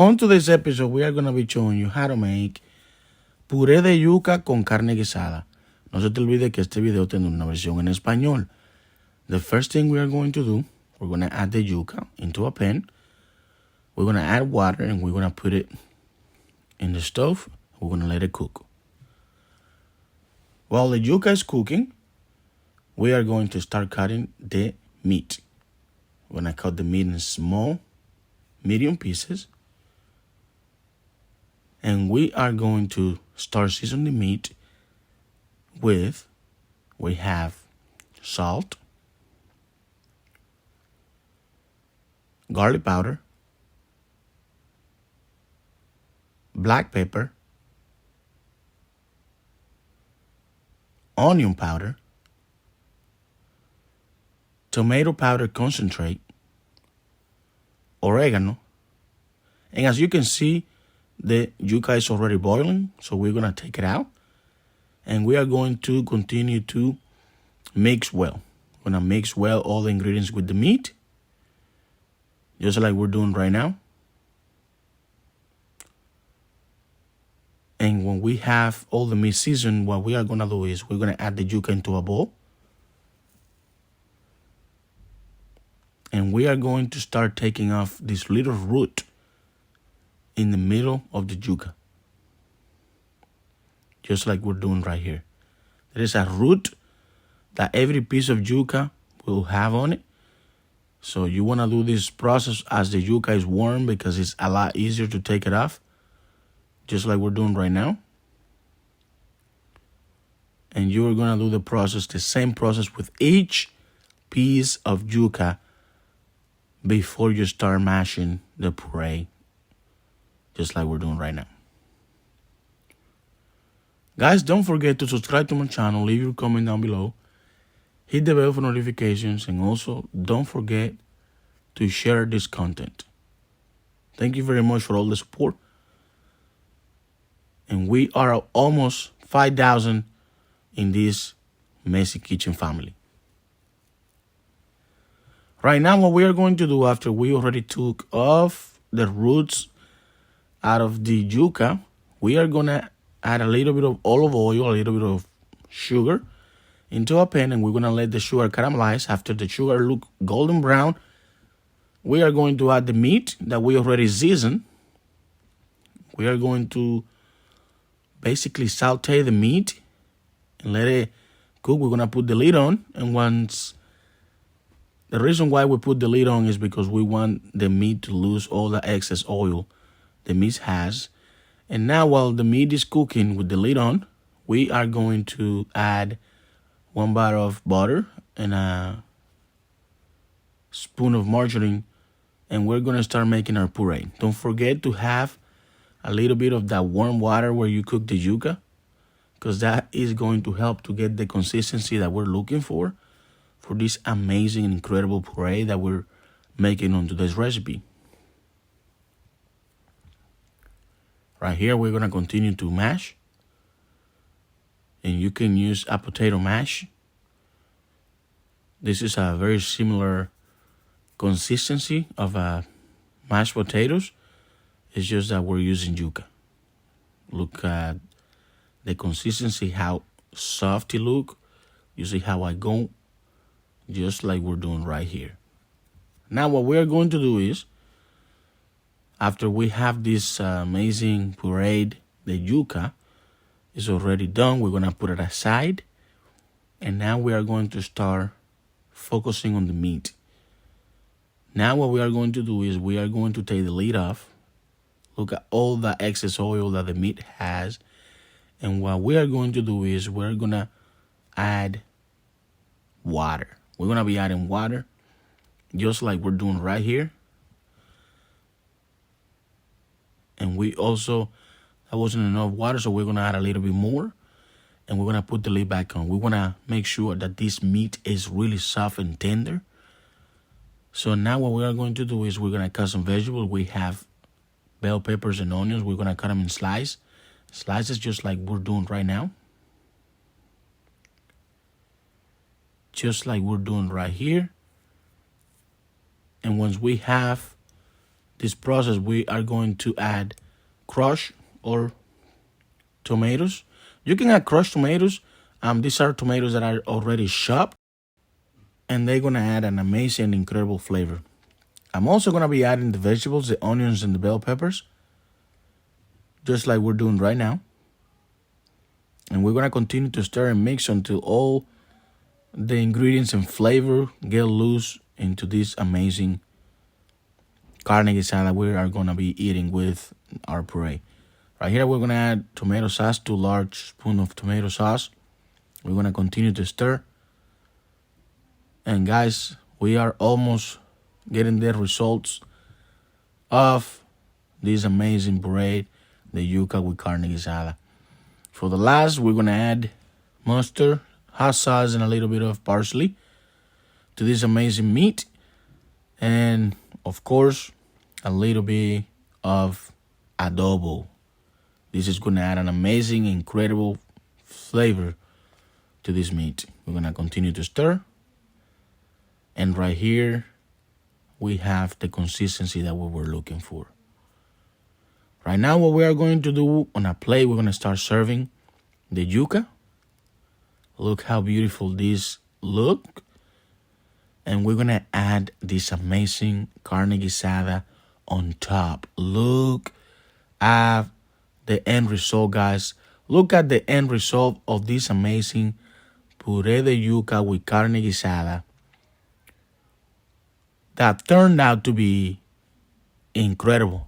On today's episode, we are going to be showing you how to make puré de yuca con carne guisada. No se te olvide que este video tiene una versión en español. The first thing we are going to do, we're going to add the yuca into a pan. We're going to add water and we're going to put it in the stove. We're going to let it cook. While the yuca is cooking, we are going to start cutting the meat. We're going to cut the meat in small, medium pieces. And we are going to start seasoning the meat with, we have salt, garlic powder, black pepper, onion powder, tomato powder concentrate, oregano, and as you can see, the yuca is already boiling, so we're going to take it out. And we are going to continue to mix well. We're going to mix well all the ingredients with the meat, just like we're doing right now. And when we have all the meat seasoned, what we are going to do is we're going to add the yuca into a bowl. And we are going to start taking off this little root in the middle of the yuca, just like we're doing right here. There is a root that every piece of yuca will have on it. So you want to do this process as the yuca is warm because it's a lot easier to take it off, just like we're doing right now. And you are going to do the same process with each piece of yuca before you start mashing the puree, just like we're doing right now. Guys, don't forget to subscribe to my channel, leave your comment down below, hit the bell for notifications, and also don't forget to share this content. Thank you very much for all the support. And we are almost 5,000 in this messy kitchen family. Right now, what we are going to do after we already took off the roots out of the yuca, we are going to add a little bit of olive oil, a little bit of sugar into a pan, and we're going to let the sugar caramelize. After the sugar look golden brown, we are going to add the meat that we already seasoned. We are going to basically saute the meat and let it cook. We're going to put the lid on, and the reason why we put the lid on is because we want the meat to lose all the excess oil the meat has. And now while the meat is cooking with the lid on, we are going to add 1 bar of butter and a spoon of margarine, and we're going to start making our puree. Don't forget to have a little bit of that warm water where you cook the yuca, because that is going to help to get the consistency that we're looking for this amazing, incredible puree that we're making on today's recipe. Right here, we're going to continue to mash. And you can use a potato mash. This is a very similar consistency of mashed potatoes. It's just that we're using yuca. Look at the consistency, how soft it look. You see how I go, just like we're doing right here. Now what we're going to do is, after we have this amazing puree, the yuca is already done. We're going to put it aside. And now we are going to start focusing on the meat. Now what we are going to do is we are going to take the lid off. Look at all the excess oil that the meat has. And what we are going to do is we're going to add water. We're going to be adding water just like we're doing right here. And we also, that wasn't enough water, so we're going to add a little bit more. And we're going to put the lid back on. We want to make sure that this meat is really soft and tender. So now what we are going to do is we're going to cut some vegetables. We have bell peppers and onions. We're going to cut them in slices just like we're doing right now. Just like we're doing right here. And once we have this process, we are going to add crushed or tomatoes. You can add crushed tomatoes. These are tomatoes that are already chopped, and they're gonna add an amazing, incredible flavor. I'm also gonna be adding the vegetables, the onions and the bell peppers, just like we're doing right now. And we're gonna continue to stir and mix until all the ingredients and flavor get loose into this amazing carne guisada we are gonna be eating with our puree. Right here, we're gonna add tomato sauce, 2 large spoons of tomato sauce. We're gonna continue to stir. And guys, we are almost getting the results of this amazing puree, the yuca with carne guisada. For the last, we're gonna add mustard, hot sauce, and a little bit of parsley to this amazing meat. And of course, a little bit of adobo. This is gonna add an amazing, incredible flavor to this meat. We're gonna continue to stir. And right here, we have the consistency that we were looking for. Right now, what we are going to do on a plate, we're gonna start serving the yuca. Look how beautiful this look. And we're gonna add this amazing carne guisada on top. Look at the end result, guys. Look at the end result of this amazing puree de yuca with carne guisada that turned out to be incredible.